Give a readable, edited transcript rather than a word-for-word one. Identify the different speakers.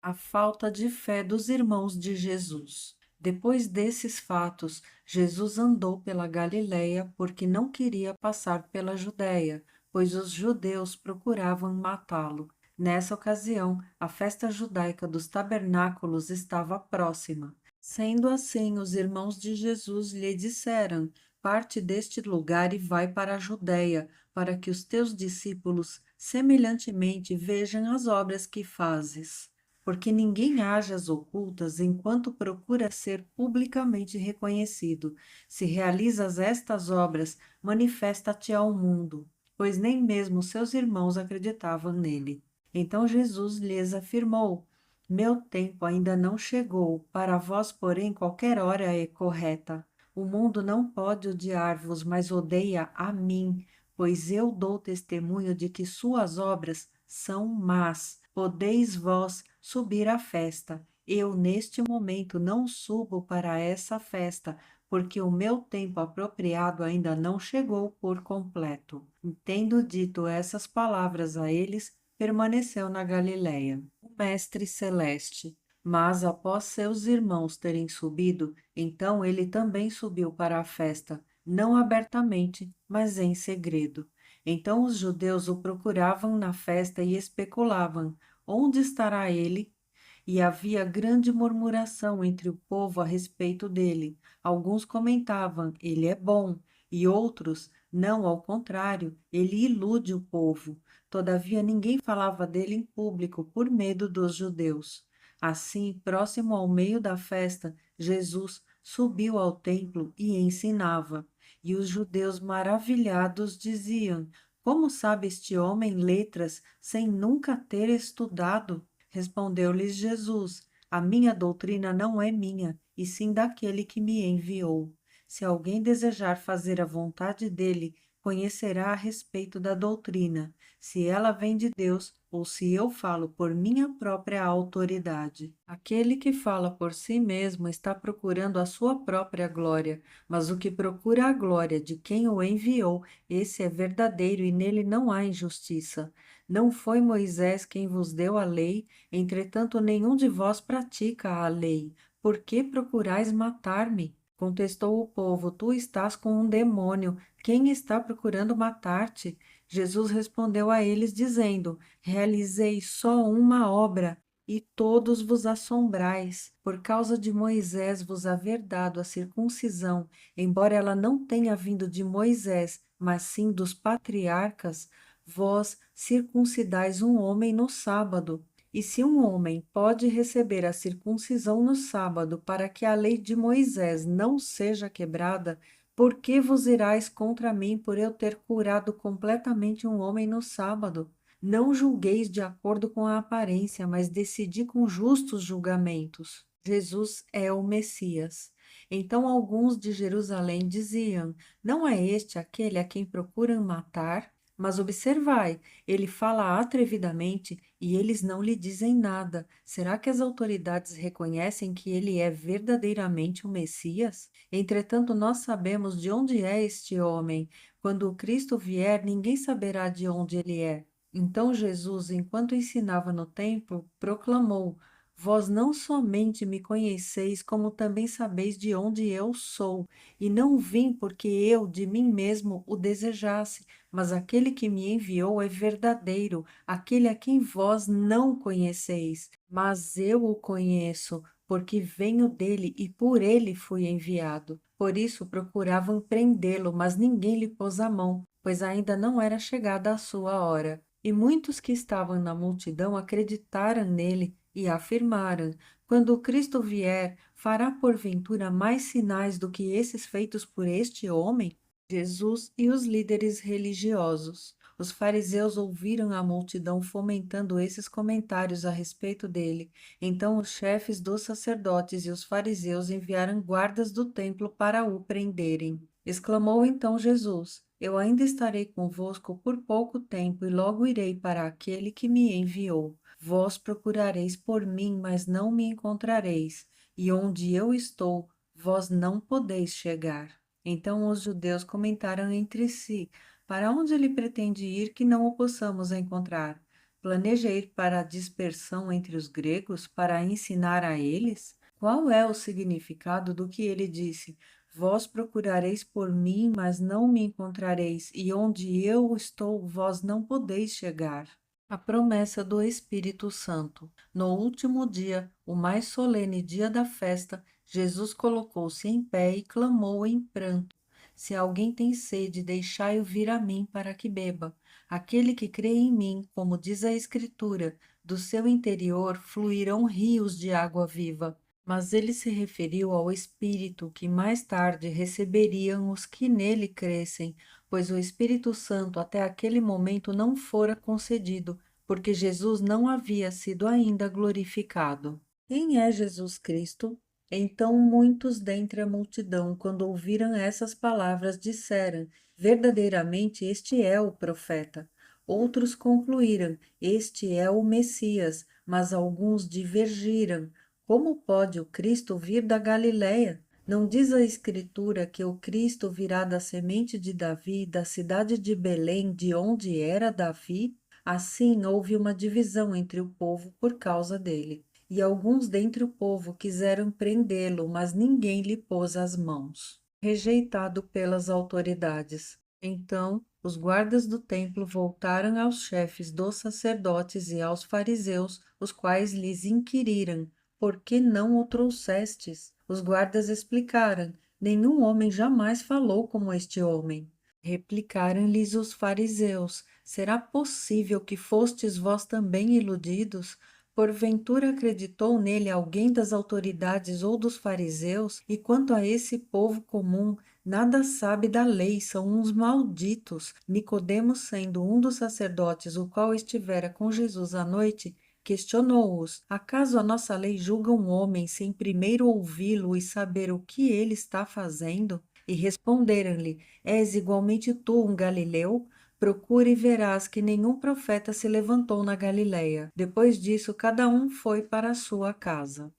Speaker 1: A falta de fé dos irmãos de Jesus. Depois desses fatos, Jesus andou pela Galileia porque não queria passar pela Judéia, pois os judeus procuravam matá-lo. Nessa ocasião, a festa judaica dos tabernáculos estava próxima. Sendo assim, os irmãos de Jesus lhe disseram: Parte deste lugar e vai para a Judéia, para que os teus discípulos semelhantemente vejam as obras que fazes. Porque ninguém age às ocultas enquanto procura ser publicamente reconhecido. Se realizas estas obras, manifesta-te ao mundo, pois nem mesmo seus irmãos acreditavam nele. Então Jesus lhes afirmou: Meu tempo ainda não chegou, para vós, porém, qualquer hora é correta. O mundo não pode odiar-vos, mas odeia a mim, pois eu dou testemunho de que suas obras são más. Podeis vós subir à festa. Eu, neste momento, não subo para essa festa, porque o meu tempo apropriado ainda não chegou por completo. E tendo dito essas palavras a eles, permaneceu na Galiléia. O Mestre Celeste. Mas após seus irmãos terem subido, então ele também subiu para a festa, não abertamente, mas em segredo. Então os judeus o procuravam na festa e especulavam: onde estará ele? E havia grande murmuração entre o povo a respeito dele. Alguns comentavam: ele é bom, e outros: não, ao contrário, ele ilude o povo. Todavia ninguém falava dele em público por medo dos judeus. Assim, próximo ao meio da festa, Jesus subiu ao templo e ensinava. E os judeus maravilhados diziam: Como sabe este homem letras sem nunca ter estudado? Respondeu-lhes Jesus: A minha doutrina não é minha, e sim daquele que me enviou. Se alguém desejar fazer a vontade dele, conhecerá a respeito da doutrina, se ela vem de Deus ou se eu falo por minha própria autoridade. Aquele que fala por si mesmo está procurando a sua própria glória, mas o que procura a glória de quem o enviou, esse é verdadeiro e nele não há injustiça. Não foi Moisés quem vos deu a lei, entretanto nenhum de vós pratica a lei. Por que procurais matar-me? Contestou o povo: Tu estás com um demônio. Quem está procurando matar-te? Jesus respondeu a eles, dizendo: Realizei só uma obra, e todos vos assombrais. Por causa de Moisés vos haver dado a circuncisão, embora ela não tenha vindo de Moisés, mas sim dos patriarcas, vós circuncidais um homem no sábado. E se um homem pode receber a circuncisão no sábado para que a lei de Moisés não seja quebrada, por que vos irais contra mim por eu ter curado completamente um homem no sábado? Não julgueis de acordo com a aparência, mas decidi com justos julgamentos. Jesus é o Messias. Então alguns de Jerusalém diziam: Não é este aquele a quem procuram matar? Mas observai, ele fala atrevidamente e eles não lhe dizem nada. Será que as autoridades reconhecem que ele é verdadeiramente o Messias? Entretanto, nós sabemos de onde é este homem. Quando o Cristo vier, ninguém saberá de onde ele é. Então Jesus, enquanto ensinava no templo, proclamou: Vós não somente me conheceis, como também sabeis de onde eu sou, e não vim porque eu de mim mesmo o desejasse, mas aquele que me enviou é verdadeiro, aquele a quem vós não conheceis, mas eu o conheço, porque venho dele e por ele fui enviado. Por isso procuravam prendê-lo, mas ninguém lhe pôs a mão, pois ainda não era chegada a sua hora. E muitos que estavam na multidão acreditaram nele e afirmaram: Quando o Cristo vier, fará porventura mais sinais do que esses feitos por este homem? Jesus e os líderes religiosos. Os fariseus ouviram a multidão fomentando esses comentários a respeito dele. Então os chefes dos sacerdotes e os fariseus enviaram guardas do templo para o prenderem. Exclamou então Jesus: Eu ainda estarei convosco por pouco tempo e logo irei para aquele que me enviou. Vós procurareis por mim, mas não me encontrareis, e onde eu estou, vós não podeis chegar. Então os judeus comentaram entre si: Para onde ele pretende ir que não o possamos encontrar? Planeja ir para a dispersão entre os gregos para ensinar a eles? Qual é o significado do que ele disse? Vós procurareis por mim, mas não me encontrareis, e onde eu estou, vós não podeis chegar. A promessa do Espírito Santo. No último dia, o mais solene dia da festa, Jesus colocou-se em pé e clamou em pranto: Se alguém tem sede, deixai-o vir a mim para que beba. Aquele que crê em mim, como diz a Escritura, do seu interior fluirão rios de água viva. Mas ele se referiu ao Espírito que mais tarde receberiam os que nele crescem, pois o Espírito Santo até aquele momento não fora concedido, porque Jesus não havia sido ainda glorificado. Quem é Jesus Cristo? Então muitos dentre a multidão, quando ouviram essas palavras, disseram: Verdadeiramente este é o profeta. Outros concluíram: Este é o Messias, mas alguns divergiram. Como pode o Cristo vir da Galiléia? Não diz a Escritura que o Cristo virá da semente de Davi, da cidade de Belém, de onde era Davi? Assim houve uma divisão entre o povo por causa dele. E alguns dentre o povo quiseram prendê-lo, mas ninguém lhe pôs as mãos. Rejeitado pelas autoridades. Então, os guardas do templo voltaram aos chefes dos sacerdotes e aos fariseus, os quais lhes inquiriram: Por que não o trouxestes? Os guardas explicaram: Nenhum homem jamais falou como este homem. Replicaram-lhes os fariseus: Será possível que fostes vós também iludidos? Porventura acreditou nele alguém das autoridades ou dos fariseus? E quanto a esse povo comum, nada sabe da lei, são uns malditos. Nicodemos, sendo um dos sacerdotes, o qual estivera com Jesus à noite, questionou-os: Acaso a nossa lei julga um homem sem primeiro ouvi-lo e saber o que ele está fazendo? E responderam-lhe: És igualmente tu um galileu? Procura e verás que nenhum profeta se levantou na Galiléia. Depois disso, cada um foi para a sua casa.